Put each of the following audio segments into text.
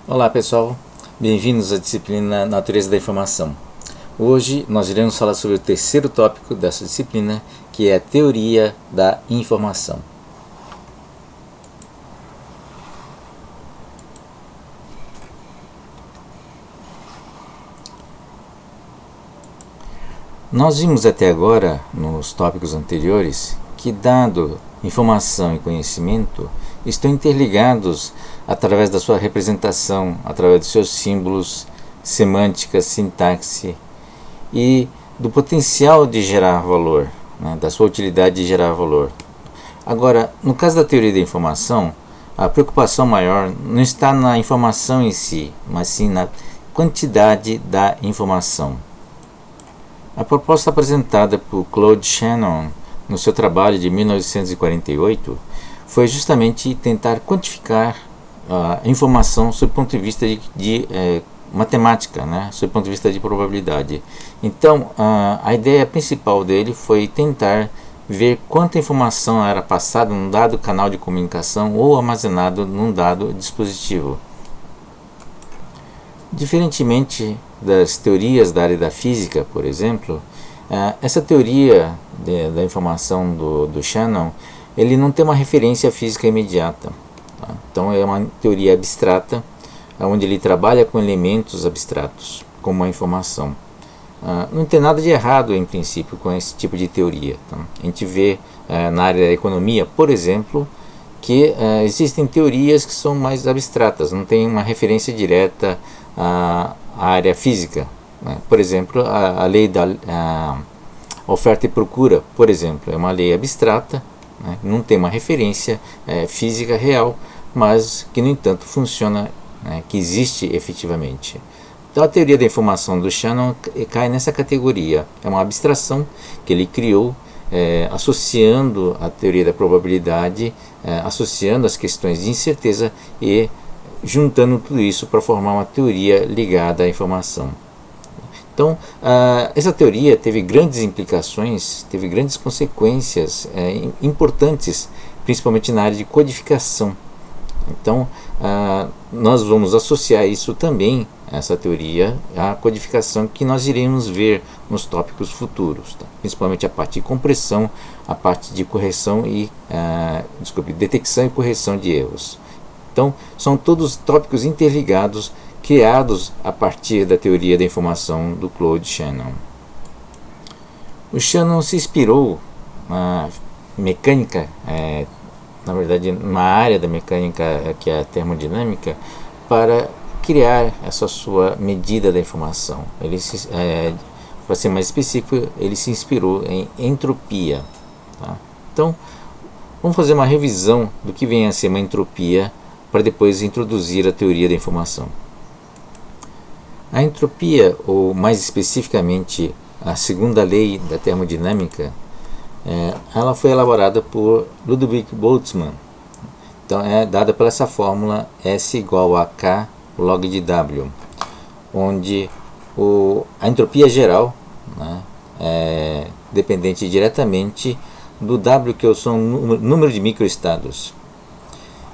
Olá pessoal, bem-vindos à disciplina Natureza da Informação. Hoje nós iremos falar sobre o terceiro tópico dessa disciplina, que é a Teoria da Informação. Nós vimos até agora, nos tópicos anteriores, que dado, informação e conhecimento estão interligados através da sua representação, através dos seus símbolos, semântica, sintaxe e do potencial de gerar valor, né, da sua utilidade de gerar valor. Agora, no caso da teoria da informação, a preocupação maior não está na informação em si, mas sim na quantidade da informação. A proposta apresentada por Claude Shannon no seu trabalho de 1948 foi justamente tentar quantificar a informação sob o ponto de vista de matemática, né? Sob o ponto de vista de probabilidade. Então, a ideia principal dele foi tentar ver quanta informação era passada num dado canal de comunicação ou armazenado num dado dispositivo. Diferentemente das teorias da área da física, por exemplo, essa teoria da informação do Shannon, ele não tem uma referência física imediata. Tá? Então é uma teoria abstrata, onde ele trabalha com elementos abstratos, como a informação. Não tem nada de errado, em princípio, com esse tipo de teoria. Tá? A gente vê na área da economia, por exemplo, que existem teorias que são mais abstratas, não tem uma referência direta à área física. Né? Por exemplo, a lei da oferta e procura, por exemplo, é uma lei abstrata, né? Não tem uma referência física real, mas que, no entanto, funciona, né? Que existe efetivamente. Então, a teoria da informação do Shannon cai nessa categoria. É uma abstração que ele criou, associando a teoria da probabilidade, associando as questões de incerteza e juntando tudo isso para formar uma teoria ligada à informação. Então, essa teoria teve grandes implicações, teve grandes consequências importantes, principalmente na área de codificação. Então, nós vamos associar isso também, essa teoria, à codificação que nós iremos ver nos tópicos futuros, tá? Principalmente a parte de compressão, a parte de correção e detecção e correção de erros. Então, são todos tópicos interligados, criados a partir da teoria da informação do Claude Shannon. O Shannon se inspirou na mecânica, na verdade, na área da mecânica, que é a termodinâmica, para criar essa sua medida da informação. Para ser mais específico, ele se inspirou em entropia. Tá? Então, vamos fazer uma revisão do que vem a ser uma entropia, para depois introduzir a teoria da informação. A entropia, ou mais especificamente a segunda lei da termodinâmica, ela foi elaborada por Ludwig Boltzmann. Então é dada pela essa fórmula S igual a K log de W, onde a entropia geral, né, é dependente diretamente do W, que são o número de microestados.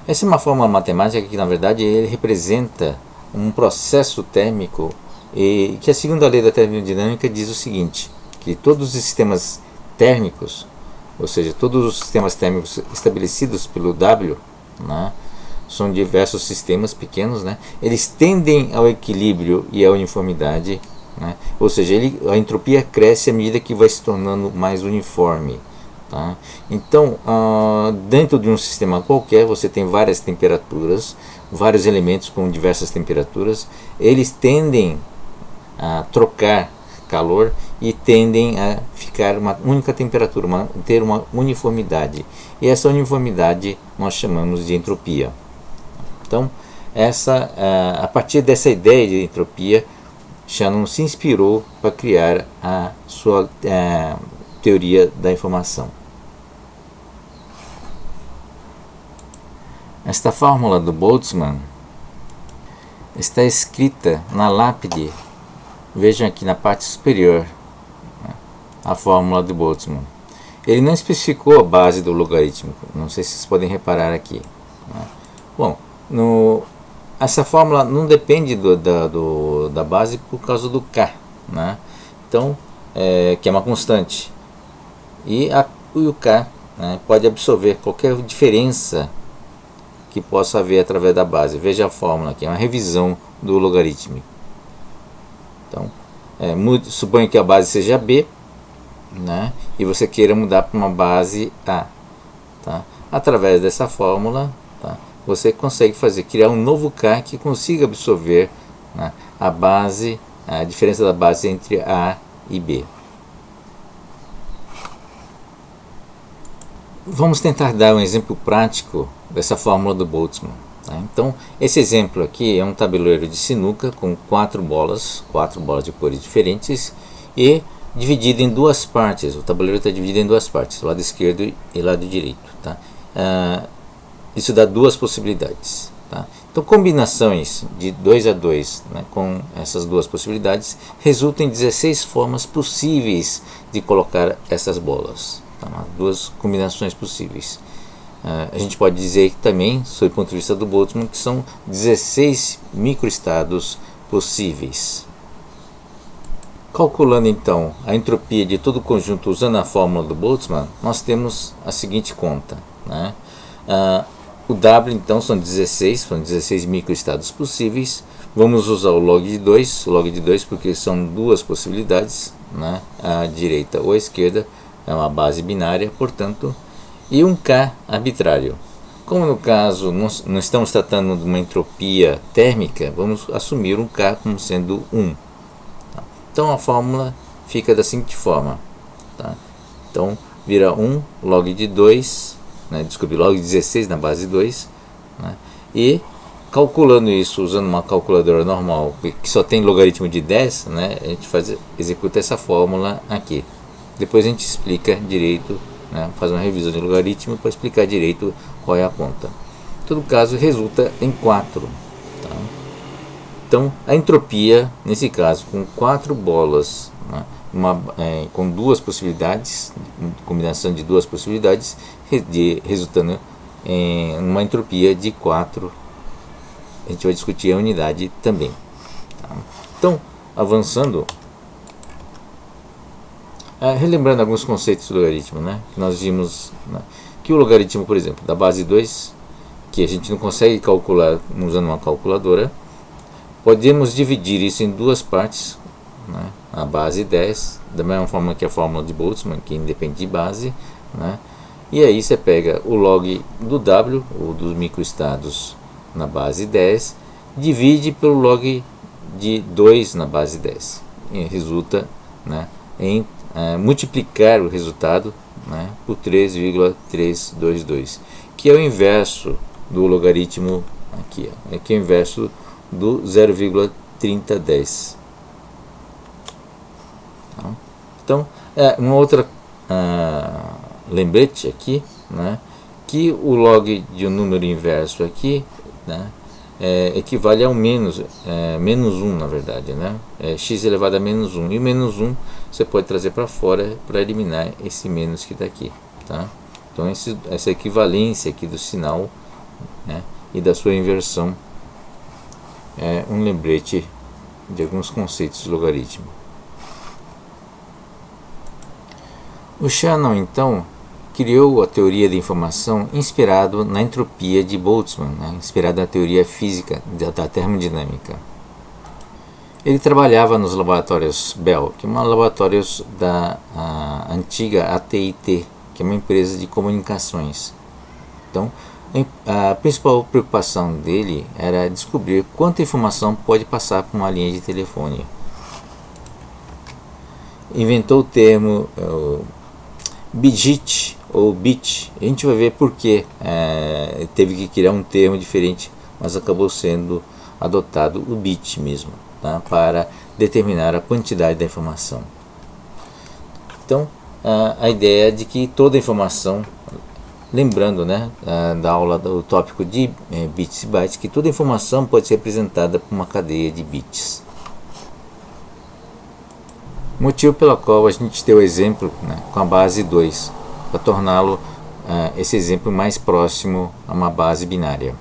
Essa é uma fórmula matemática que, na verdade, ele representa um processo térmico, e que a segunda lei da termodinâmica diz o seguinte, que todos os sistemas térmicos, ou seja, todos os sistemas térmicos estabelecidos pelo W, né, são diversos sistemas pequenos, né, eles tendem ao equilíbrio e à uniformidade, né, ou seja, a entropia cresce à medida que vai se tornando mais uniforme. Tá? Então, dentro de um sistema qualquer, você tem várias temperaturas, vários elementos com diversas temperaturas, eles tendem a trocar calor e tendem a ficar uma única temperatura, ter uma uniformidade. E essa uniformidade nós chamamos de entropia. Então, a partir dessa ideia de entropia, Shannon se inspirou para criar a sua teoria da informação. Esta fórmula do Boltzmann está escrita na lápide. Vejam aqui na parte superior, né, a fórmula do Boltzmann. Ele não especificou a base do logaritmo, não sei se vocês podem reparar aqui. Né. Bom, essa fórmula não depende da base por causa do K, né? Então, que é uma constante. E o K, né, pode absorver qualquer diferença que possa haver através da base. Veja a fórmula aqui, é uma revisão do logaritmo. Então, suponha que a base seja B, né, e você queira mudar para uma base A. Tá? Através dessa fórmula, tá, você consegue criar um novo K que consiga absorver, né, a diferença da base entre A e B. Vamos tentar dar um exemplo prático dessa fórmula do Boltzmann. Tá? Então, esse exemplo aqui é um tabuleiro de sinuca com quatro bolas de cores diferentes e dividido em duas partes. O tabuleiro está dividido em duas partes, lado esquerdo e lado direito. Tá? Isso dá duas possibilidades. Tá? Então, combinações de 2 a 2, né, com essas duas possibilidades resultam em 16 formas possíveis de colocar essas bolas. Tá? Duas combinações possíveis. A gente pode dizer que também, sob o ponto de vista do Boltzmann, que são 16 microestados possíveis. Calculando então a entropia de todo o conjunto usando a fórmula do Boltzmann, nós temos a seguinte conta, né? O W então são 16 microestados possíveis. Vamos usar o log de 2 porque são duas possibilidades, né? A direita ou a esquerda, é uma base binária, portanto, e um K arbitrário. Como no caso não estamos tratando de uma entropia térmica, vamos assumir um K como sendo 1. Tá? Então a fórmula fica da seguinte forma. Tá? Então vira 1 log de 2, né? Log de 16 na base 2. Né? E calculando isso usando uma calculadora normal, que só tem logaritmo de 10, né? A gente executa essa fórmula aqui. Depois a gente explica direito, né, faz uma revisão de logaritmo para explicar direito qual é a conta. Em todo caso, resulta em 4. Tá? Então, a entropia, nesse caso, com 4 bolas, né, com duas possibilidades, combinação de duas possibilidades, resultando em uma entropia de 4. A gente vai discutir a unidade também. Tá? Então, avançando. Relembrando alguns conceitos do logaritmo, né, que nós vimos, né, que o logaritmo, por exemplo, da base 2, que a gente não consegue calcular usando uma calculadora, podemos dividir isso em duas partes, né, a base 10, da mesma forma que a fórmula de Boltzmann, que independe de base, né, e aí você pega o log do W, ou dos microestados na base 10, divide pelo log de 2 na base 10, e resulta, né, em multiplicar o resultado, né, por 3,322, que é o inverso do logaritmo aqui, que é o inverso do 0,3010. Então, uma outra lembrete aqui, né, que o log de um número inverso aqui, né, equivale ao menos 1, na verdade, né? X elevado a menos 1. E o menos 1 você pode trazer para fora para eliminar esse menos que está aqui. Tá? Então, essa equivalência aqui do sinal, né, e da sua inversão é um lembrete de alguns conceitos de logaritmo. O Shannon, então, criou a teoria da informação inspirado na entropia de Boltzmann, né, inspirado na teoria física da termodinâmica. Ele trabalhava nos laboratórios Bell, que são laboratórios da antiga AT&T, que é uma empresa de comunicações. Então, a principal preocupação dele era descobrir quanta informação pode passar por uma linha de telefone. Inventou o termo bit ou bit. A gente vai ver por que teve que criar um termo diferente, mas acabou sendo adotado o bit mesmo, tá? Para determinar a quantidade da informação. Então, a ideia é de que toda informação, lembrando, né, da aula do tópico de bits e bytes, que toda informação pode ser representada por uma cadeia de bits. Motivo pelo qual a gente tem o exemplo, né, com a base 2, para torná-lo esse exemplo mais próximo a uma base binária.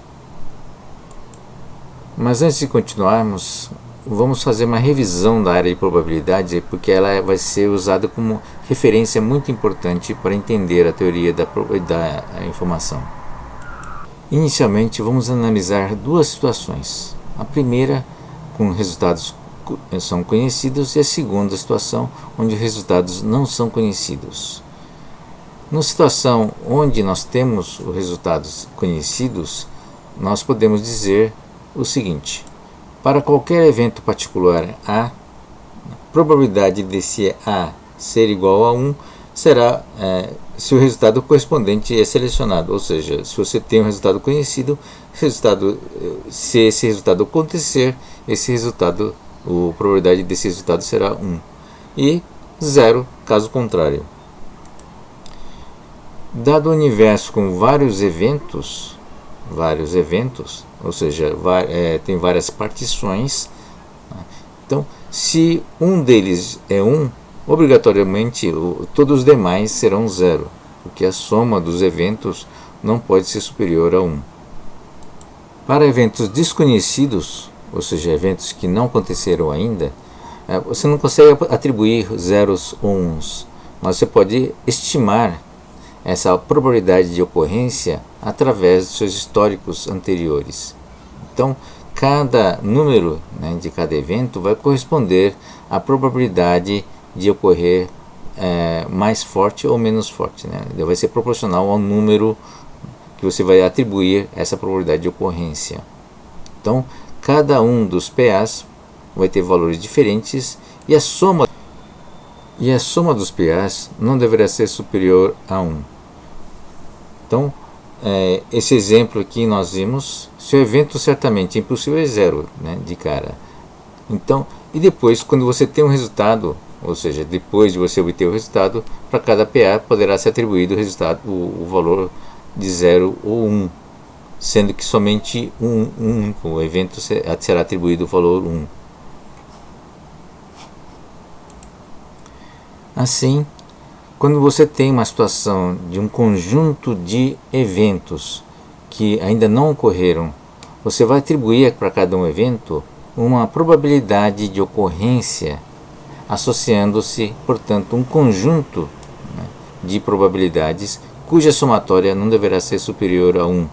Mas antes de continuarmos, vamos fazer uma revisão da área de probabilidades, porque ela vai ser usada como referência muito importante para entender a teoria da informação. Inicialmente, vamos analisar duas situações. A primeira, com resultados são conhecidos, e a segunda situação, onde os resultados não são conhecidos. Na situação onde nós temos os resultados conhecidos, nós podemos dizer o seguinte: para qualquer evento particular A, a probabilidade desse A ser igual a 1 será se o resultado correspondente é selecionado, ou seja, se você tem um resultado conhecido, se esse resultado acontecer, a probabilidade desse resultado será 1, e 0 caso contrário. Dado o universo com vários eventos, ou seja, tem várias partições, então se um deles é 1, obrigatoriamente todos os demais serão 0, porque a soma dos eventos não pode ser superior a 1. Para eventos desconhecidos, ou seja, eventos que não aconteceram ainda, você não consegue atribuir zeros ou uns, mas você pode estimar essa probabilidade de ocorrência através dos seus históricos anteriores. Então, cada número, de cada evento vai corresponder à probabilidade de ocorrer mais forte ou menos forte. Ele vai ser proporcional ao número que você vai atribuir essa probabilidade de ocorrência. Então, cada um dos PAs vai ter valores diferentes e a soma dos PAs não deverá ser superior a 1. Então, esse exemplo aqui nós vimos, se o evento certamente impossível é 0, de cara. Então, e depois, quando você tem um resultado, ou seja, depois de você obter o resultado, para cada PA poderá ser atribuído o valor de 0 ou 1, sendo que somente um único evento será atribuído o valor 1. Assim, quando você tem uma situação de um conjunto de eventos que ainda não ocorreram, você vai atribuir para cada um evento uma probabilidade de ocorrência, associando-se, portanto, um conjunto de probabilidades cuja somatória não deverá ser superior a 1.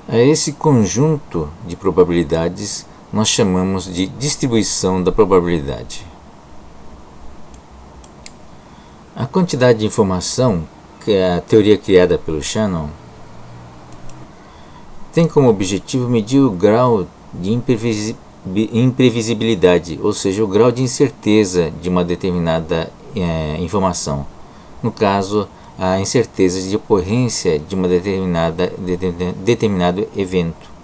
A esse conjunto de probabilidades nós chamamos de distribuição da probabilidade. A quantidade de informação, que é a teoria criada pelo Shannon, tem como objetivo medir o grau de imprevisibilidade, ou seja, o grau de incerteza de uma determinada informação. No caso, a incerteza de ocorrência de uma determinado evento.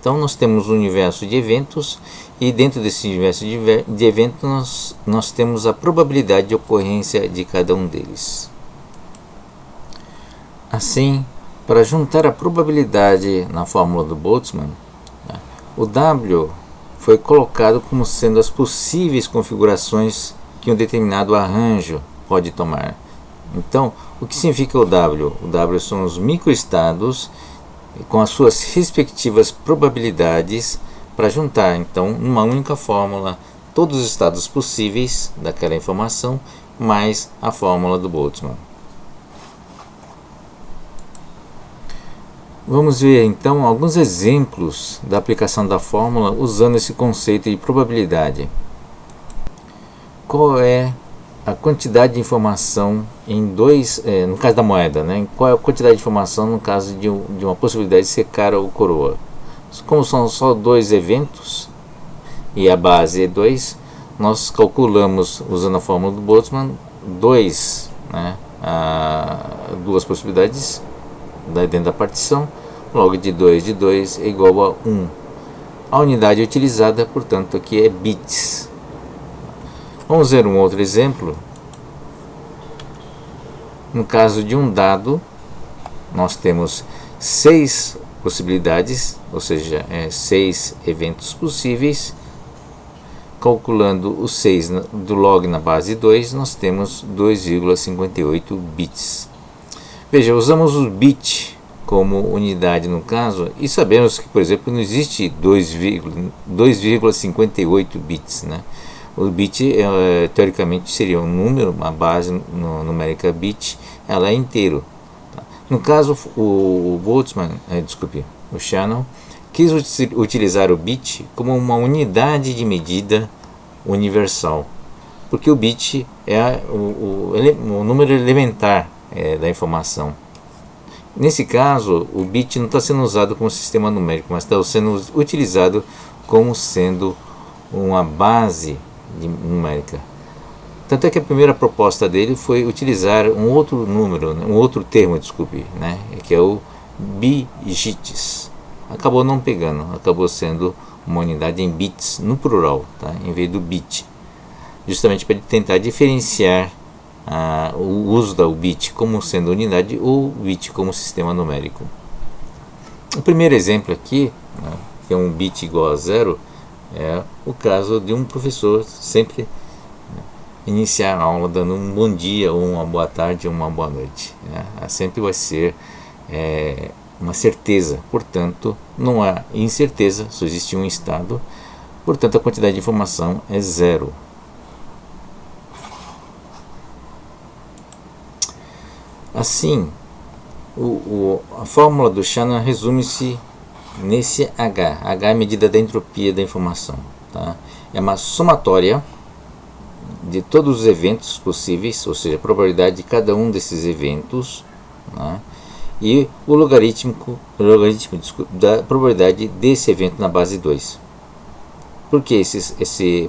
Então, nós temos um universo de eventos e dentro desse universo de eventos nós temos a probabilidade de ocorrência de cada um deles. Assim, para juntar a probabilidade na fórmula do Boltzmann, o W foi colocado como sendo as possíveis configurações que um determinado arranjo pode tomar. Então, o que significa o W? O W são os microestados com as suas respectivas probabilidades para juntar, então, numa única fórmula, todos os estados possíveis daquela informação, mais a fórmula do Boltzmann. Vamos ver, então, alguns exemplos da aplicação da fórmula usando esse conceito de probabilidade. Qual é a quantidade de informação no caso da moeda, qual é a quantidade de informação no caso de uma possibilidade de ser cara ou coroa? Como são só dois eventos e a base é 2, nós calculamos, usando a fórmula do Boltzmann, duas possibilidades dentro da partição, log de 2 é igual a 1. A unidade utilizada, portanto, aqui é bits. Vamos ver um outro exemplo. No caso de um dado, nós temos 6 possibilidades, ou seja, 6 eventos possíveis. Calculando os 6 do log na base 2, nós temos 2,58 bits. Veja, usamos o bit como unidade no caso, e sabemos que, por exemplo, não existe 2,58 bits, né? O bit, teoricamente, seria um número, uma base numérica bit, ela é inteiro. Tá? No caso, o Boltzmann, o Shannon, quis utilizar o bit como uma unidade de medida universal, porque o bit é o número elementar da informação. Nesse caso, o bit não está sendo usado como sistema numérico, mas está sendo utilizado como sendo uma base numérica. Tanto é que a primeira proposta dele foi utilizar um outro número, um outro termo, né, que é o bigits. Acabou não pegando, acabou sendo uma unidade em bits no plural, tá, em vez do bit, justamente para tentar diferenciar o uso do bit como sendo unidade ou bit como sistema numérico. O primeiro exemplo aqui, né, que é um bit igual a zero, é o caso de um professor sempre iniciar a aula dando um bom dia, ou uma boa tarde, ou uma boa noite. Né? Sempre vai ser uma certeza, portanto, não há incerteza, só existe um estado, portanto, a quantidade de informação é zero. Assim, a fórmula do Shannon resume-se nesse H. H é a medida da entropia da informação. Tá? É uma somatória de todos os eventos possíveis, ou seja, a probabilidade de cada um desses eventos, né? E o logaritmo da probabilidade desse evento na base 2. Por que essa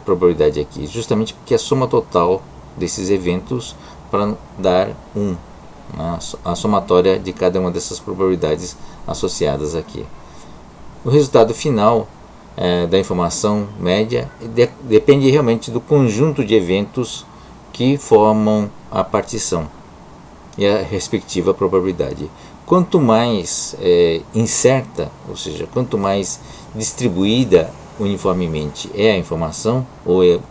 probabilidade aqui? Justamente porque é a soma total desses eventos para dar 1. A somatória de cada uma dessas probabilidades associadas aqui. O resultado final da informação média depende realmente do conjunto de eventos que formam a partição e a respectiva probabilidade. Quanto mais incerta, ou seja, quanto mais distribuída uniformemente é a informação,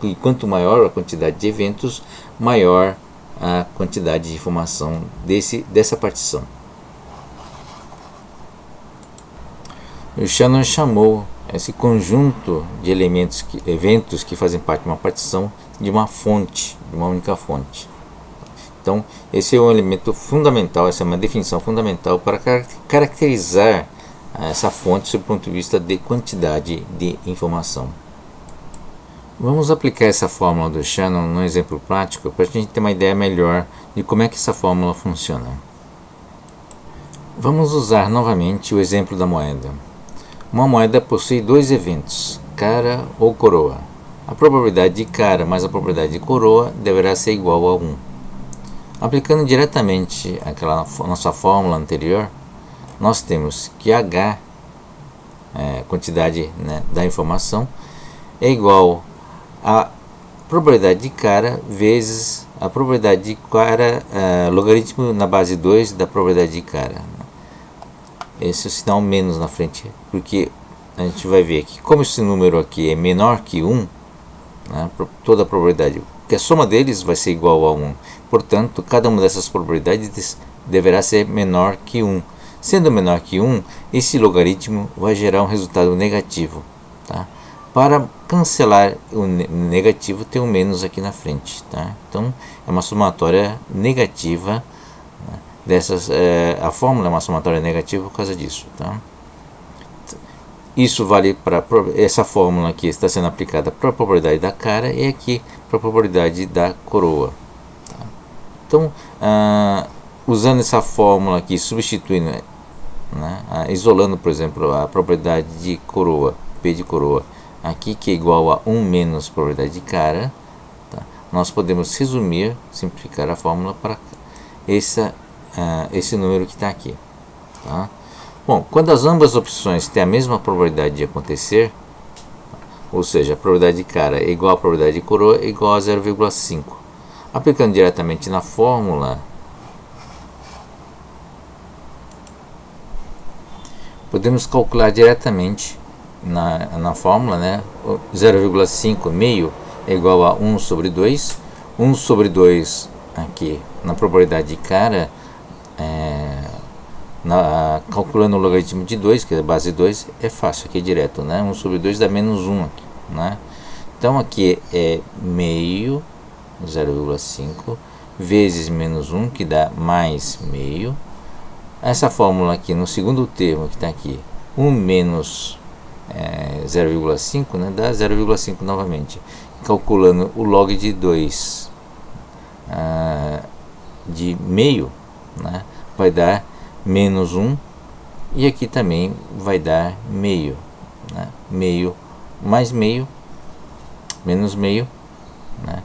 e quanto maior a quantidade de eventos, maior a quantidade de informação dessa partição. O Shannon chamou esse conjunto de eventos que fazem parte de uma partição de uma fonte, de uma única fonte. Então, esse é um elemento fundamental, essa é uma definição fundamental para caracterizar essa fonte sob o ponto de vista de quantidade de informação. Vamos aplicar essa fórmula do Shannon num exemplo prático para a gente ter uma ideia melhor de como é que essa fórmula funciona. Vamos usar novamente o exemplo da moeda. Uma moeda possui dois eventos, cara ou coroa. A probabilidade de cara mais a probabilidade de coroa deverá ser igual a 1. Aplicando diretamente aquela nossa fórmula anterior, nós temos que H, quantidade, né, da informação, é igual a probabilidade de cara vezes a probabilidade de cara, logaritmo na base 2 da probabilidade de cara. Esse é o sinal menos na frente, porque a gente vai ver que como esse número aqui é menor que 1, né, toda a probabilidade, que a soma deles vai ser igual a 1. Portanto, cada uma dessas probabilidades deverá ser menor que 1. Sendo menor que 1, esse logaritmo vai gerar um resultado negativo. Tá? Para cancelar o negativo, tem um menos aqui na frente. Tá? Então, é uma somatória negativa. A fórmula é uma somatória negativa por causa disso. Tá? Isso vale para essa fórmula aqui, está sendo aplicada para a probabilidade da cara e aqui para a probabilidade da coroa. Tá? Então, usando essa fórmula aqui, substituindo, né, isolando, por exemplo, a probabilidade de coroa, P de coroa, aqui que é igual a 1 menos probabilidade de cara, tá? Nós podemos resumir, simplificar a fórmula para esse número que está aqui. Tá? Bom, quando as ambas opções têm a mesma probabilidade de acontecer, ou seja, a probabilidade de cara é igual à probabilidade de coroa é igual a 0,5. Aplicando diretamente na fórmula, podemos calcular diretamente na fórmula, né? 0,5 meio é igual a 1 sobre 2. 1 sobre 2 aqui na probabilidade de cara, calculando o logaritmo de 2, que é a base 2, é fácil, aqui é direto, né? 1 sobre 2 dá menos 1 aqui, né? Então aqui é meio, 0,5, vezes menos 1, que dá mais meio. Essa fórmula aqui, no segundo termo que está aqui, 1 menos 0,5, né, dá 0,5 novamente. Calculando o log de 2 de meio, né, vai dar menos 1, e aqui também vai dar meio, né, meio mais meio, menos meio, né,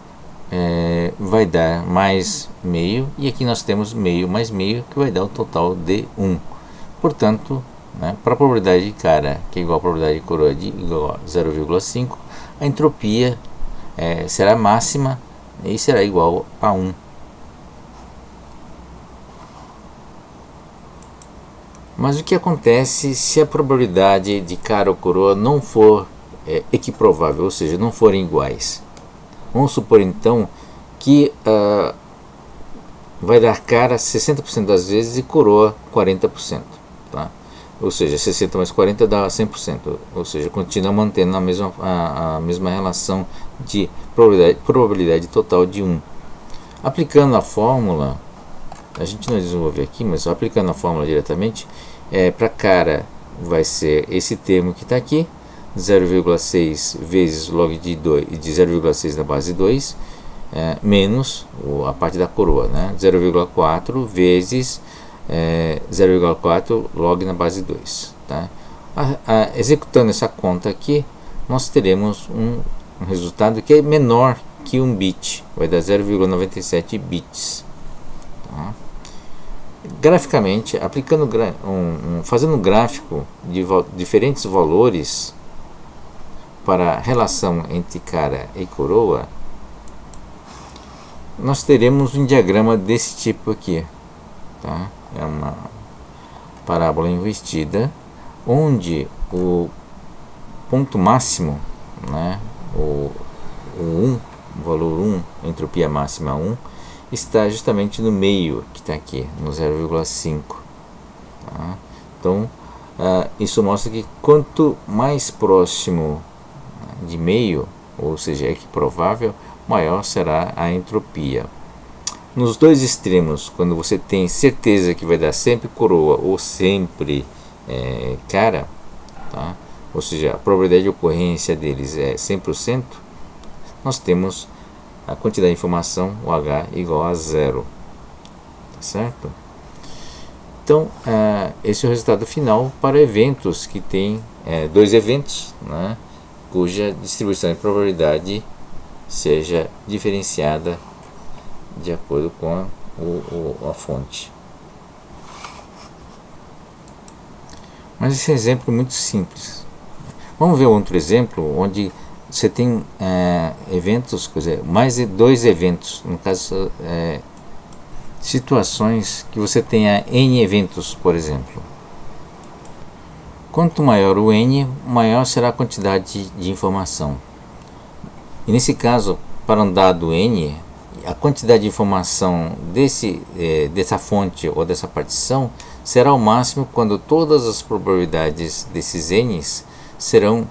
vai dar mais meio, e aqui nós temos meio mais meio, que vai dar o total de 1. Portanto, né, para a probabilidade de cara, que é igual a probabilidade de coroa de igual a 0,5, a entropia será máxima e será igual a 1. Mas o que acontece se a probabilidade de cara ou coroa não for equiprovável, ou seja, não forem iguais? Vamos supor então que vai dar cara 60% das vezes e coroa 40%. Tá? Ou seja, 60 mais 40 dá 100%. Ou seja, continua mantendo a mesma relação de probabilidade total de 1. Aplicando a fórmula, a gente não desenvolveu aqui, mas aplicando a fórmula diretamente, para cara vai ser esse termo que está aqui, 0,6 vezes log de 0,6 na base 2, menos a parte da coroa, né? 0,4 vezes 0,4 log na base 2. Tá? Executando essa conta aqui, nós teremos um resultado que é menor que 1 bit, vai dar 0,97 bits. Tá? Graficamente, aplicando fazendo um gráfico de diferentes valores para a relação entre cara e coroa, nós teremos um diagrama desse tipo aqui. Tá? É uma parábola invertida, onde o ponto máximo, né, o valor 1, entropia máxima 1, está justamente no meio, que está aqui, no 0,5. Tá? Então, isso mostra que quanto mais próximo de meio, ou seja, equiprovável, maior será a entropia. Nos dois extremos, quando você tem certeza que vai dar sempre coroa ou sempre cara, tá? Ou seja, a probabilidade de ocorrência deles é 100%, nós temos a quantidade de informação, o H, igual a 0. Tá certo? Então, esse é o resultado final para eventos que tem dois eventos, né, cuja distribuição de probabilidade seja diferenciada de acordo com a fonte. Mas esse exemplo é muito simples. Vamos ver outro exemplo onde você tem eventos, quer dizer, mais de dois eventos, no caso, situações que você tenha N eventos, por exemplo. Quanto maior o N, maior será a quantidade de informação. E nesse caso, para um dado N, a quantidade de informação dessa fonte ou dessa partição será o máximo quando todas as probabilidades desses N's sejam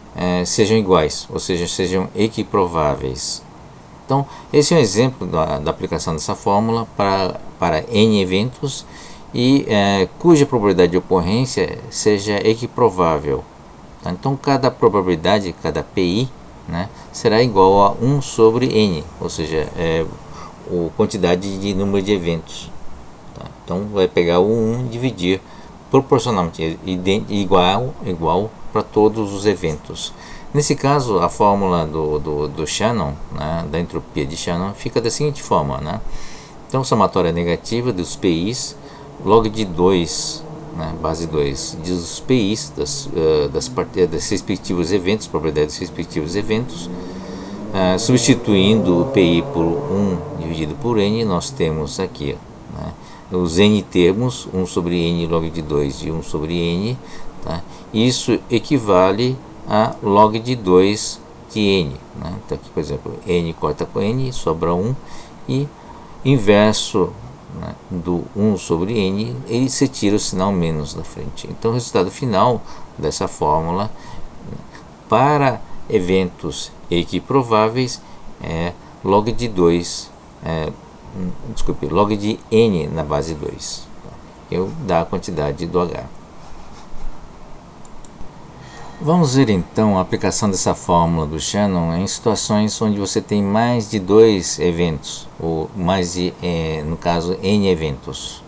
iguais, ou seja, sejam equiprováveis. Então, esse é um exemplo da aplicação dessa fórmula para N eventos e cuja probabilidade de ocorrência seja equiprovável. Tá? Então, cada probabilidade, cada PI, né, será igual a 1 sobre N, ou seja, a quantidade de número de eventos. Tá? Então, vai pegar o 1 e dividir proporcionalmente igual para todos os eventos. Nesse caso, a fórmula do Shannon, né, da entropia de Shannon, fica da seguinte forma, né? Então, somatória negativa dos PIs, log de 2, né, base 2, dos PIs, das respectivos eventos, probabilidade dos respectivos eventos, substituindo o PI por 1 dividido por N, nós temos aqui, né, os N termos, 1 sobre N log de 2 e 1 sobre N. Tá? Isso equivale a log de 2 de N. Né? Então aqui, por exemplo, N corta com N, sobra 1, e inverso né, do 1 sobre n, ele se tira o sinal menos da frente. Então o resultado final dessa fórmula para eventos equiprováveis é log de 2, log de n na base 2, que dá a quantidade do H. Vamos ver então a aplicação dessa fórmula do Shannon em situações onde você tem mais de 2 eventos, ou mais de, no caso, n eventos.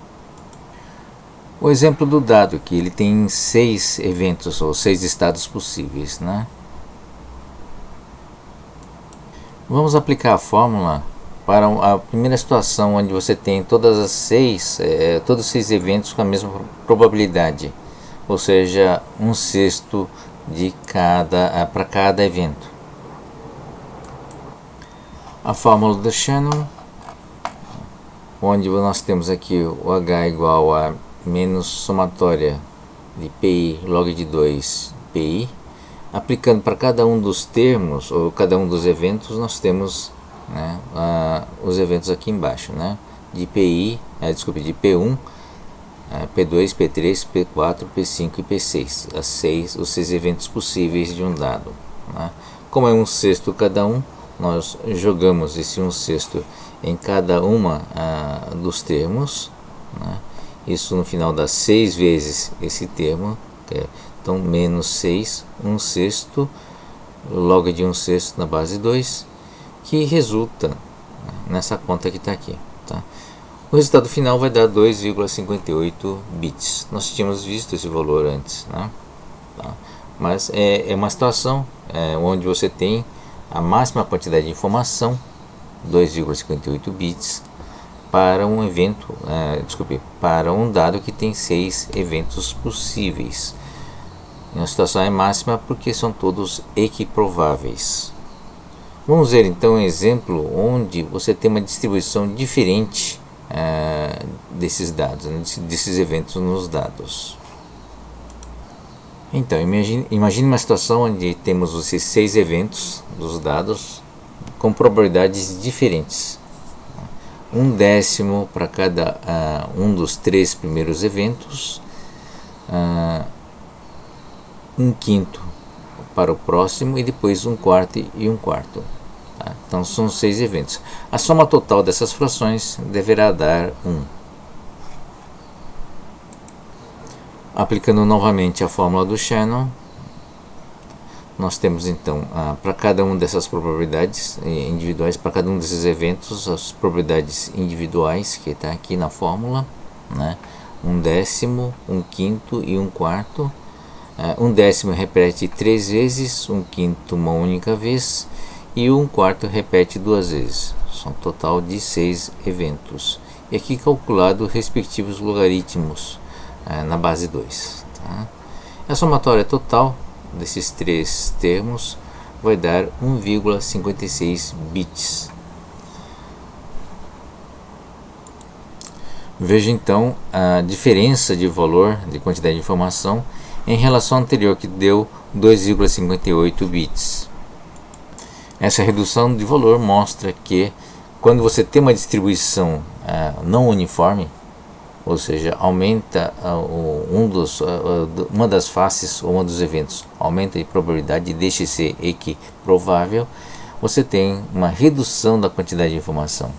O exemplo do dado aqui, ele tem 6 eventos, ou 6 estados possíveis, né? Vamos aplicar a fórmula para a primeira situação onde você tem todos os 6 eventos com a mesma probabilidade, ou seja, 1/6 para cada evento. A fórmula do Shannon, onde nós temos aqui o H igual a menos somatória de PI log de 2 PI. Aplicando para cada um dos termos, ou cada um dos eventos, nós temos, né, os eventos aqui embaixo, né, de PI, de P1, P2, P3, P4, P5 e P6, os 6 eventos possíveis de um dado, né. Como é 1/6 cada um, nós jogamos esse 1/6 em cada uma dos termos, né. Isso no final dá 6 vezes esse termo, então menos 6, 1/6, log de 1/6 na base 2, que resulta nessa conta que está aqui, tá? O resultado final vai dar 2,58 bits. Nós tínhamos visto esse valor antes, né? Tá? Mas é uma situação onde você tem a máxima quantidade de informação, 2,58 bits, para um evento, para um dado que tem 6 eventos possíveis. A situação é máxima porque são todos equiprováveis. Vamos ver então um exemplo onde você tem uma distribuição diferente desses dados, desses eventos nos dados. Então, imagine uma situação onde temos esses 6 eventos dos dados com probabilidades diferentes. 1/10 para cada um dos 3 primeiros eventos, 1/5 para o próximo e depois 1/4 e 1/4. Tá? Então são 6 eventos. A soma total dessas frações deverá dar 1. Aplicando novamente a fórmula do Shannon, nós temos então para cada uma dessas probabilidades individuais, para cada um desses eventos, as probabilidades individuais que está aqui na fórmula, né? 1/10, 1/5 e 1/4. 1/10 repete 3 vezes, 1/5 uma única vez e 1/4 repete 2 vezes. São um total de 6 eventos. E aqui calculado respectivos logaritmos na base 2. Tá? A somatória total desses 3 termos vai dar 1,56 bits. Veja então a diferença de valor de quantidade de informação em relação ao anterior, que deu 2,58 bits. Essa redução de valor mostra que quando você tem uma distribuição não uniforme, ou seja, aumenta uma das faces ou um dos eventos, aumenta a probabilidade de deixe ser equiprovável, você tem uma redução da quantidade de informação.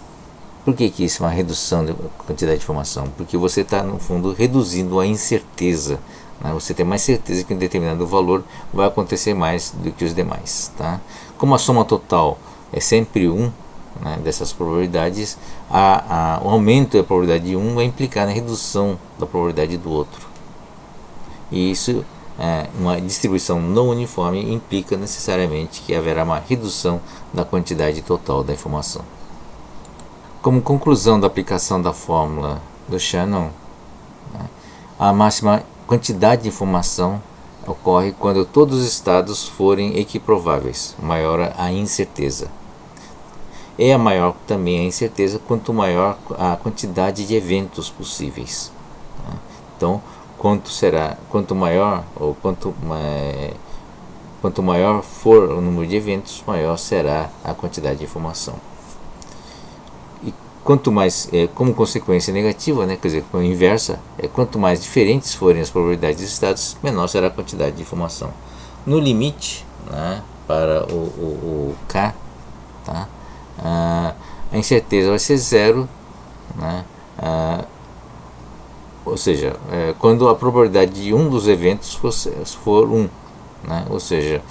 Por que isso é uma redução da quantidade de informação? Porque você está, no fundo, reduzindo a incerteza. Você tem mais certeza que um determinado valor vai acontecer mais do que os demais. Tá? Como a soma total é sempre 1, dessas probabilidades, o aumento da probabilidade de um vai implicar na redução da probabilidade do outro. E isso, uma distribuição não uniforme, implica necessariamente que haverá uma redução da quantidade total da informação. Como conclusão da aplicação da fórmula do Shannon, a máxima quantidade de informação ocorre quando todos os estados forem equiprováveis, maior a incerteza. E é maior também a incerteza quanto maior a quantidade de eventos possíveis. Então, quanto maior for o número de eventos, maior será a quantidade de informação. E quanto mais, como consequência negativa, né, quer dizer, com a inversa, quanto mais diferentes forem as probabilidades dos estados, menor será a quantidade de informação. No limite, né, para o K, tá, a incerteza vai ser zero, né, ou seja, quando a probabilidade de um dos eventos for 1, né, ou seja,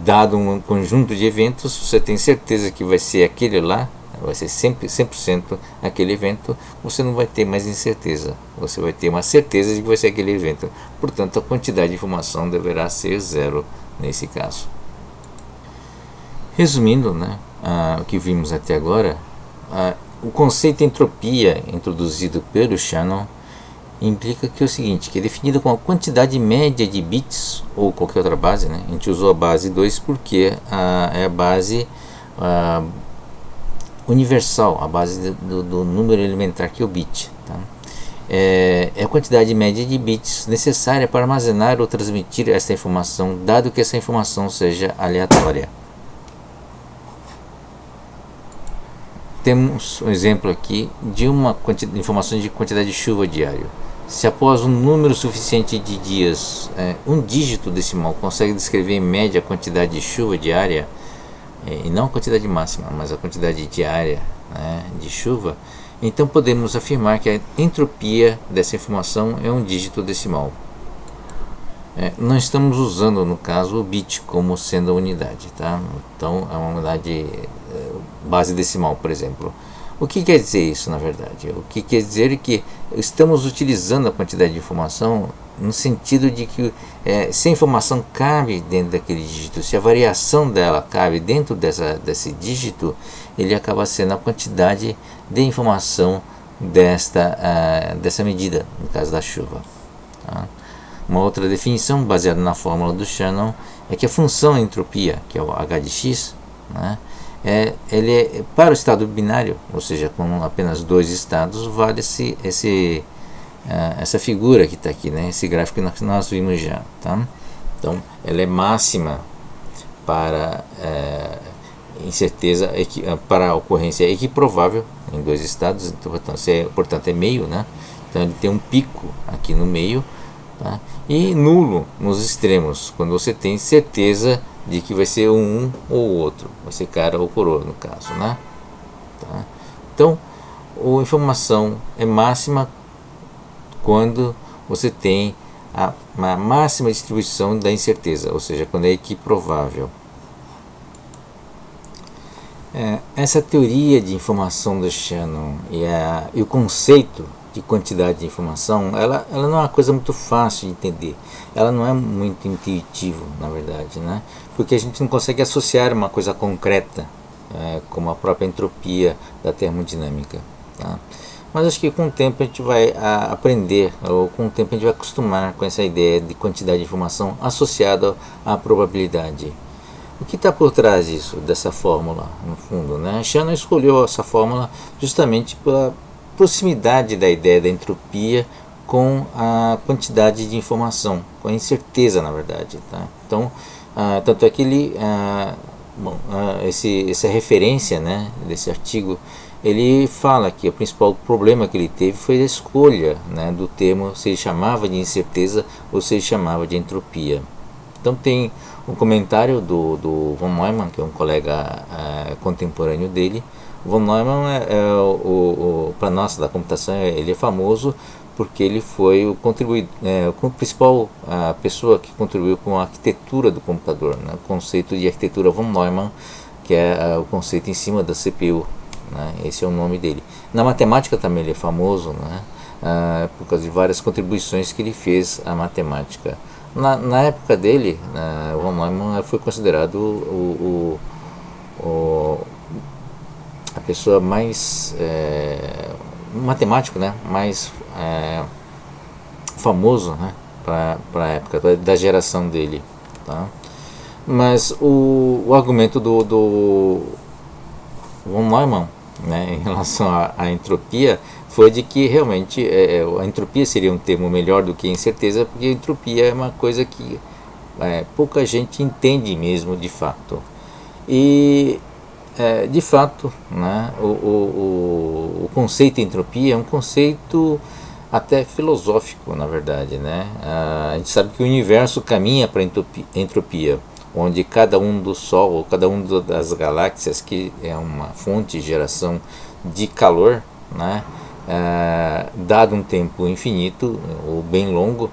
dado um conjunto de eventos, você tem certeza que vai ser aquele lá, vai ser sempre 100% aquele evento, você não vai ter mais incerteza, você vai ter uma certeza de que vai ser aquele evento. Portanto, a quantidade de informação deverá ser zero nesse caso. Resumindo, né, o que vimos até agora, o conceito de entropia introduzido pelo Shannon implica que é o seguinte, que é definido como a quantidade média de bits ou qualquer outra base, né? A gente usou a base 2 porque é a base universal, a base do número elementar que é o bit, tá? É a quantidade média de bits necessária para armazenar ou transmitir essa informação, dado que essa informação seja aleatória. Temos um exemplo aqui de uma informação de quantidade de chuva diário. Se após um número suficiente de dias, um dígito decimal consegue descrever em média a quantidade de chuva diária, e não a quantidade máxima, mas a quantidade diária, né, de chuva, então podemos afirmar que a entropia dessa informação é um dígito decimal. Não estamos usando, no caso, o bit como sendo a unidade, tá? Então é uma unidade base decimal, por exemplo. O que quer dizer isso, na verdade? O que quer dizer é que estamos utilizando a quantidade de informação no sentido de que se a informação cabe dentro daquele dígito, se a variação dela cabe dentro desse dígito, ele acaba sendo a quantidade de informação dessa medida, no caso da chuva, tá? Uma outra definição baseada na fórmula do Shannon é que a função entropia, que é o h de x, né, ele é para o estado binário, ou seja, com apenas dois estados, vale essa figura que está aqui, né, esse gráfico que nós vimos já, tá? Então, ela é máxima para incerteza, para a ocorrência equiprovável em dois estados, então, portanto é meio, né? Então ele tem um pico aqui no meio, tá? E nulo nos extremos, quando você tem certeza de que vai ser um ou outro, vai ser cara ou coroa no caso, né? Tá? Então, a informação é máxima quando você tem a máxima distribuição da incerteza, ou seja, quando é equiprovável. Essa teoria de informação do Shannon e o conceito de quantidade de informação, ela não é uma coisa muito fácil de entender, ela não é muito intuitiva, na verdade, né? Porque a gente não consegue associar uma coisa concreta, como a própria entropia da termodinâmica, tá? Mas acho que com o tempo a gente vai aprender, ou com o tempo a gente vai acostumar com essa ideia de quantidade de informação associada à probabilidade. O que está por trás disso, dessa fórmula, no fundo, né? Shannon escolheu essa fórmula justamente pela proximidade da ideia da entropia com a quantidade de informação, com a incerteza, na verdade, tá? Então, tanto é que ele, essa referência, né, desse artigo, ele fala que o principal problema que ele teve foi a escolha, né, do termo, se ele chamava de incerteza ou se ele chamava de entropia. Então tem um comentário do von Neumann, que é um colega contemporâneo dele. Von Neumann para nós da computação, ele é famoso porque ele foi o principal pessoa que contribuiu com a arquitetura do computador, né? O conceito de arquitetura von Neumann, que é o conceito em cima da CPU, né? Esse é o nome dele. Na matemática também ele é famoso, né? Por causa de várias contribuições que ele fez à matemática. Na época dele, o von Neumann foi considerado a pessoa mais matemático, né, mais famoso, né, para a época da geração dele, tá? Mas o argumento do von Neumann, né, em relação à entropia foi de que realmente a entropia seria um termo melhor do que incerteza, porque a entropia é uma coisa que pouca gente entende mesmo de fato. E de fato, né, o conceito de entropia é um conceito até filosófico, na verdade, né? A gente sabe que o universo caminha para a entropia, onde cada um do Sol, ou cada um das galáxias, que é uma fonte de geração de calor, né? Dado um tempo infinito ou bem longo,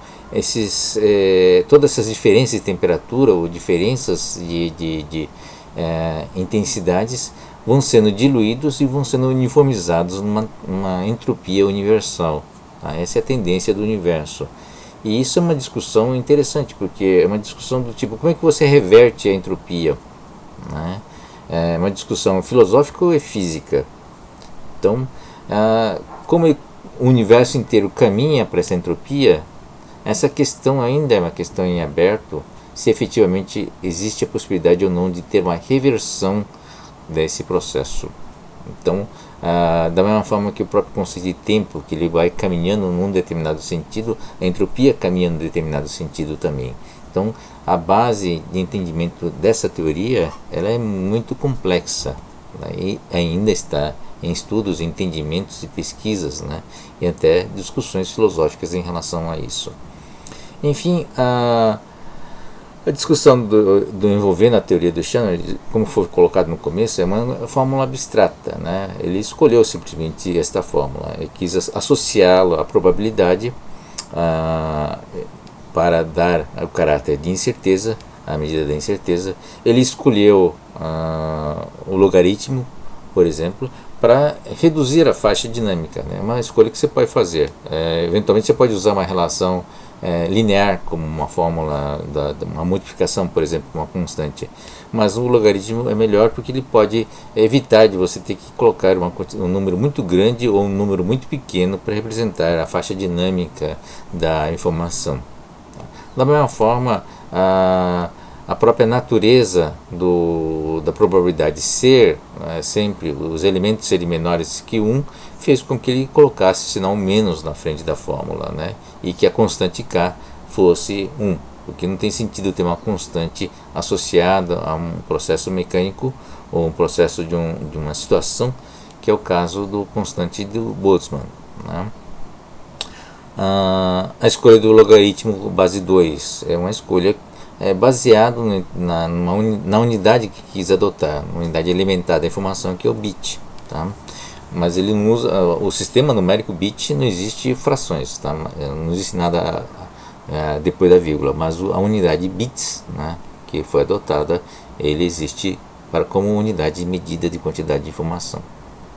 todas essas diferenças de temperatura ou diferenças de intensidades vão sendo diluídos e vão sendo uniformizados numa entropia universal. Tá? Essa é a tendência do universo. E isso é uma discussão interessante, porque é uma discussão do tipo, como é que você reverte a entropia? Né? É uma discussão filosófica ou é física? Então, como o universo inteiro caminha para essa entropia, essa questão ainda é uma questão em aberto, se efetivamente existe a possibilidade ou não de ter uma reversão desse processo. Então, da mesma forma que o próprio conceito de tempo, que ele vai caminhando num determinado sentido, a entropia caminha num determinado sentido também. Então, a base de entendimento dessa teoria, ela é muito complexa, né, e ainda está em estudos, entendimentos e pesquisas, né, e até discussões filosóficas em relação a isso. Enfim, a discussão do envolvendo a teoria do Shannon, como foi colocado no começo, é uma fórmula abstrata, né? Ele escolheu simplesmente esta fórmula, ele quis associá-la à probabilidade para dar o caráter de incerteza, à medida da incerteza. Ele escolheu o logaritmo, por exemplo, para reduzir a faixa dinâmica, né? É uma escolha que você pode fazer. Eventualmente você pode usar uma relação linear como uma fórmula uma multiplicação, por exemplo, uma constante, mas o logaritmo é melhor porque ele pode evitar de você ter que colocar um número muito grande ou um número muito pequeno para representar a faixa dinâmica da informação. Da mesma forma, a própria natureza da probabilidade ser sempre os elementos serem menores que 1 fez com que ele colocasse sinal menos na frente da fórmula, né? E que a constante k fosse 1, porque não tem sentido ter uma constante associada a um processo mecânico ou um processo de uma situação, que é o caso do constante do Boltzmann, né? A escolha do logaritmo base 2 é uma escolha baseado na unidade que quis adotar, na unidade elementar da informação, que é o bit, tá? Mas ele não usa o sistema numérico bit, não existe frações, tá? Não existe nada depois da vírgula, mas a unidade bits, né, que foi adotada, ele existe como unidade de medida de quantidade de informação,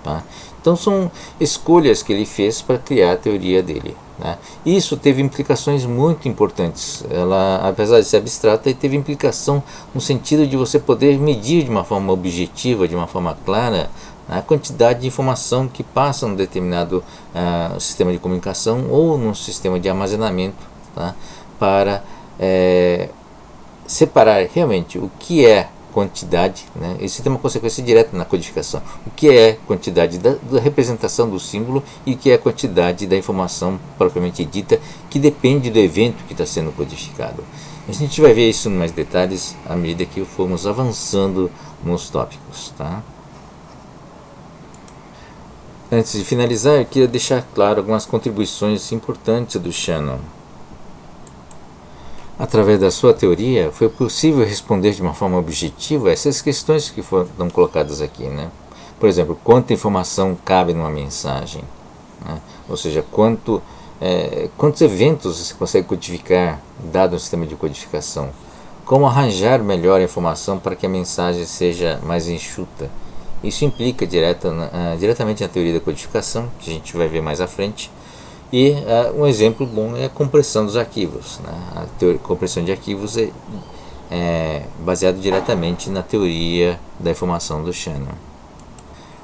tá? Então são escolhas que ele fez para criar a teoria dele, né? Isso teve implicações muito importantes. Ela, apesar de ser abstrata, teve implicação no sentido de você poder medir de uma forma objetiva, de uma forma clara, a quantidade de informação que passa num determinado sistema de comunicação ou num sistema de armazenamento, tá? Para separar realmente o que é quantidade, né? Isso tem uma consequência direta na codificação. O que é quantidade da representação do símbolo e o que é a quantidade da informação propriamente dita, que depende do evento que está sendo codificado. A gente vai ver isso em mais detalhes à medida que formos avançando nos tópicos, tá? Antes de finalizar, eu queria deixar claro algumas contribuições importantes do Shannon. Através da sua teoria, foi possível responder de uma forma objetiva essas questões que foram colocadas aqui, né? Por exemplo, quanta informação cabe numa mensagem, né? Ou seja, quantos eventos você consegue codificar dado um sistema de codificação. Como arranjar melhor a informação para que a mensagem seja mais enxuta. Isso implica diretamente na teoria da codificação, que a gente vai ver mais à frente. E um exemplo bom é a compressão dos arquivos, né? A compressão de arquivos é baseado diretamente na teoria da informação do Shannon.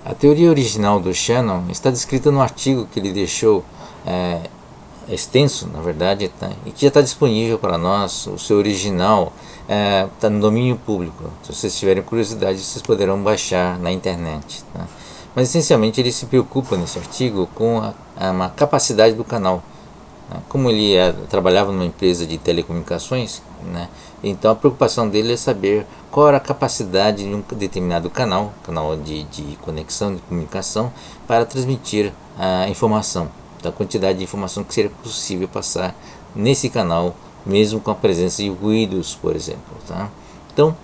A teoria original do Shannon está descrita no artigo que ele deixou extenso, na verdade, tá? E que já está disponível para nós. O seu original está no domínio público. Se vocês tiverem curiosidade, vocês poderão baixar na internet, tá? Mas essencialmente ele se preocupa nesse artigo com uma capacidade do canal, né? Como ele trabalhava numa empresa de telecomunicações, né? Então a preocupação dele é saber qual era a capacidade de um determinado canal de conexão, de comunicação, para transmitir a informação, da quantidade de informação que seria possível passar nesse canal, mesmo com a presença de ruídos, por exemplo. Tá? Então,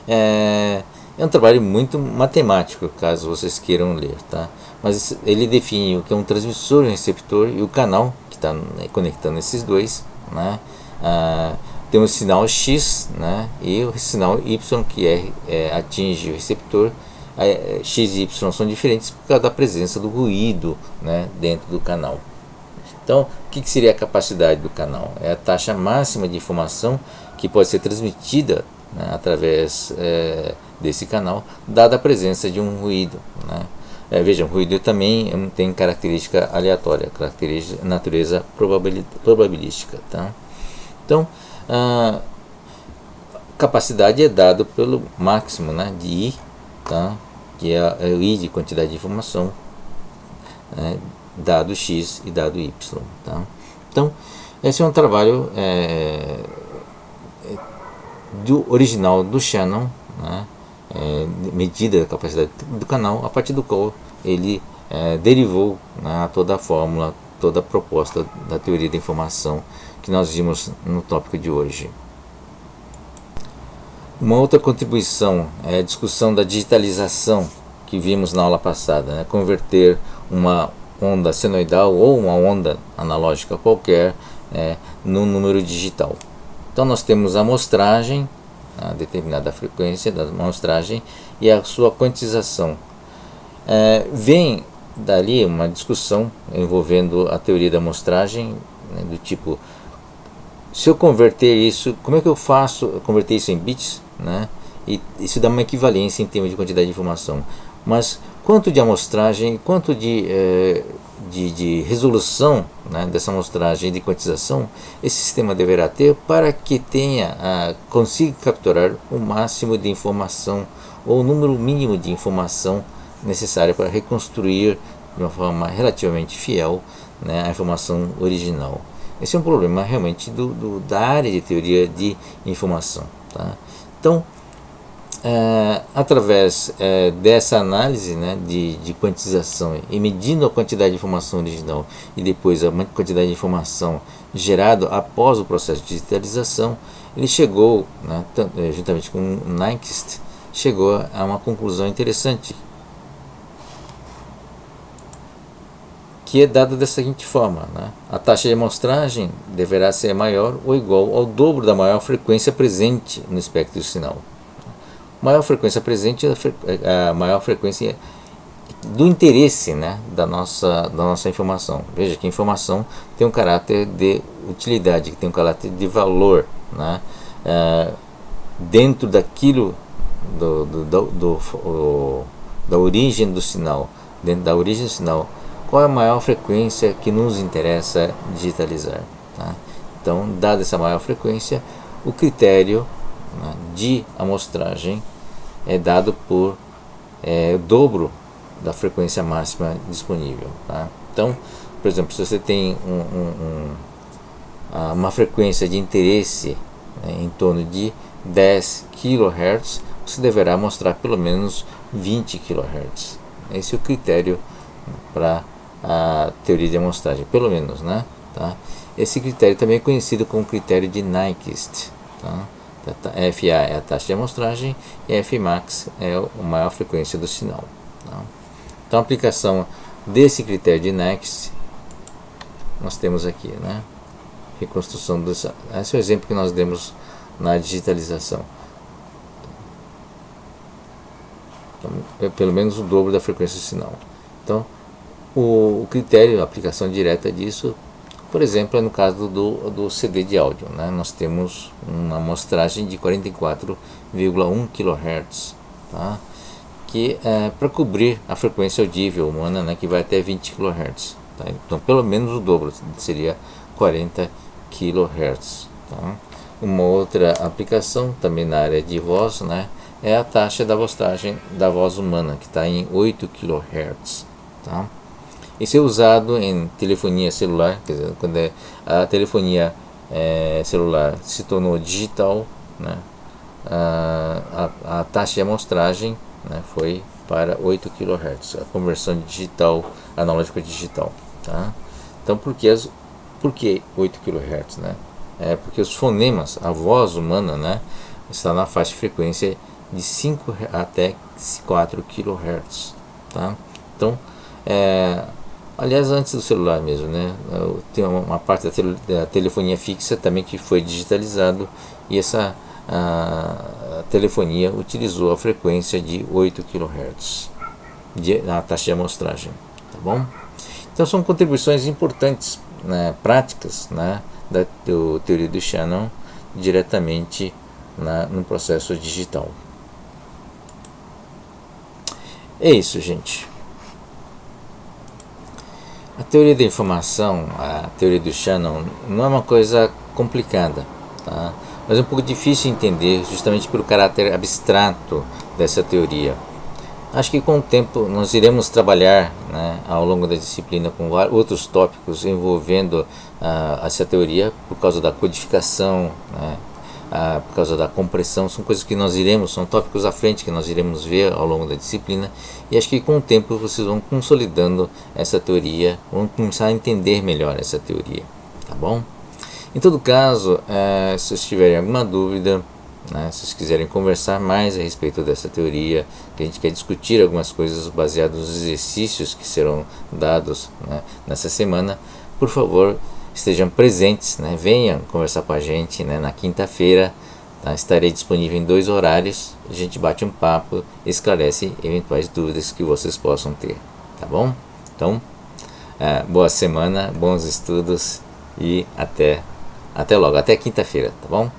é um trabalho muito matemático, caso vocês queiram ler. Tá? Mas ele define o que é um transmissor, um receptor e o canal que está conectando esses dois. Né? Tem o sinal X, né? E o sinal Y, que atinge o receptor. X e Y são diferentes por causa da presença do ruído, né, dentro do canal. Então, o que seria a capacidade do canal? É a taxa máxima de informação que pode ser transmitida, né, através desse canal, dada a presença de um ruído. Né? Vejam, ruído também tem característica aleatória, característica natureza probabilística. Tá? Então, a capacidade é dada pelo máximo, né, de I, tá? Que é o I de quantidade de informação, né, dado X e dado Y. Tá? Então, esse é um trabalho do original do Shannon, né, medida da capacidade do canal, a partir do qual ele derivou, né, toda a fórmula, toda a proposta da teoria da informação que nós vimos no tópico de hoje. Uma outra contribuição é a discussão da digitalização que vimos na aula passada, né? Converter uma onda senoidal ou uma onda analógica qualquer no número digital. Então nós temos a amostragem, a determinada frequência da amostragem e a sua quantização. Vem dali uma discussão envolvendo a teoria da amostragem, né, do tipo, se eu converter isso, como é que eu faço converter isso em bits, né? E isso dá uma equivalência em termos de quantidade de informação. Mas quanto de amostragem, quanto de resolução, né, dessa amostragem de quantização esse sistema deverá ter para que consiga capturar o máximo de informação ou o número mínimo de informação necessária para reconstruir de uma forma relativamente fiel, né, a informação original. Esse é um problema realmente da área de teoria de informação. Tá? Então, através dessa análise, né, de quantização e medindo a quantidade de informação original e depois a quantidade de informação gerada após o processo de digitalização, ele chegou, né, juntamente com Nyquist, chegou a uma conclusão interessante, que é dada da seguinte forma, né? A taxa de amostragem deverá ser maior ou igual ao dobro da maior frequência presente no espectro do sinal. Maior frequência presente é a maior frequência do interesse, né, da nossa informação. Veja que a informação tem um caráter de utilidade, que tem um caráter de valor, né? Dentro daquilo da origem do sinal, dentro da origem do sinal, qual é a maior frequência que nos interessa digitalizar. Tá? Então, dada essa maior frequência, o critério, né, de amostragem é dado por o dobro da frequência máxima disponível. Tá? Então, por exemplo, se você tem uma frequência de interesse, né, em torno de 10 kHz, você deverá mostrar pelo menos 20 kHz. Esse é o critério para a teoria de amostragem, pelo menos, né? Tá? Esse critério também é conhecido como critério de Nyquist. Tá? FA é a taxa de amostragem e Fmax é a maior frequência do sinal. Tá? Então, a aplicação desse critério de Nyquist nós temos aqui, né? Reconstrução dessa. Esse é o exemplo que nós demos na digitalização. Então, é pelo menos o dobro da frequência do sinal. Então, o critério, a aplicação direta disso, por exemplo, é no caso do CD de áudio. Né? Nós temos uma amostragem de 44,1 kHz, tá? Que é para cobrir a frequência audível humana, né, que vai até 20 kHz. Tá? Então, pelo menos o dobro, seria 40 kHz. Tá? Uma outra aplicação, também na área de voz, né, é a taxa da amostragem da voz humana, que está em 8 kHz. Tá? Isso é usado em telefonia celular, quer dizer, quando a telefonia celular se tornou digital, né, a taxa de amostragem, né, foi para 8 kHz, a conversão digital, analógico digital. Tá? Então, por que 8 kHz? Né? Porque os fonemas, a voz humana, né, está na faixa de frequência de 5 até 4 kHz. Tá? Então, aliás, antes do celular mesmo, né, tem uma parte da telefonia fixa também que foi digitalizado, e essa a telefonia utilizou a frequência de 8 kHz na taxa de amostragem. Tá bom? Então são contribuições importantes, né, práticas, né, da teoria do Shannon diretamente no processo digital. É isso, gente. A teoria da informação, a teoria do Shannon, não é uma coisa complicada, tá? Mas é um pouco difícil de entender justamente pelo caráter abstrato dessa teoria. Acho que com o tempo nós iremos trabalhar, né, ao longo da disciplina com outros tópicos envolvendo essa teoria por causa da codificação, né, por causa da compressão. São coisas que são tópicos à frente que nós iremos ver ao longo da disciplina, e acho que com o tempo vocês vão consolidando essa teoria, vão começar a entender melhor essa teoria, tá bom? Em todo caso, se vocês tiverem alguma dúvida, né, se vocês quiserem conversar mais a respeito dessa teoria, que a gente quer discutir algumas coisas baseadas nos exercícios que serão dados, né, nessa semana, por favor, estejam presentes, né, venham conversar com a gente, né, na quinta-feira. Tá? Estarei disponível em 2 horários, a gente bate um papo, esclarece eventuais dúvidas que vocês possam ter, tá bom? Então, boa semana, bons estudos e até logo, até quinta-feira, tá bom?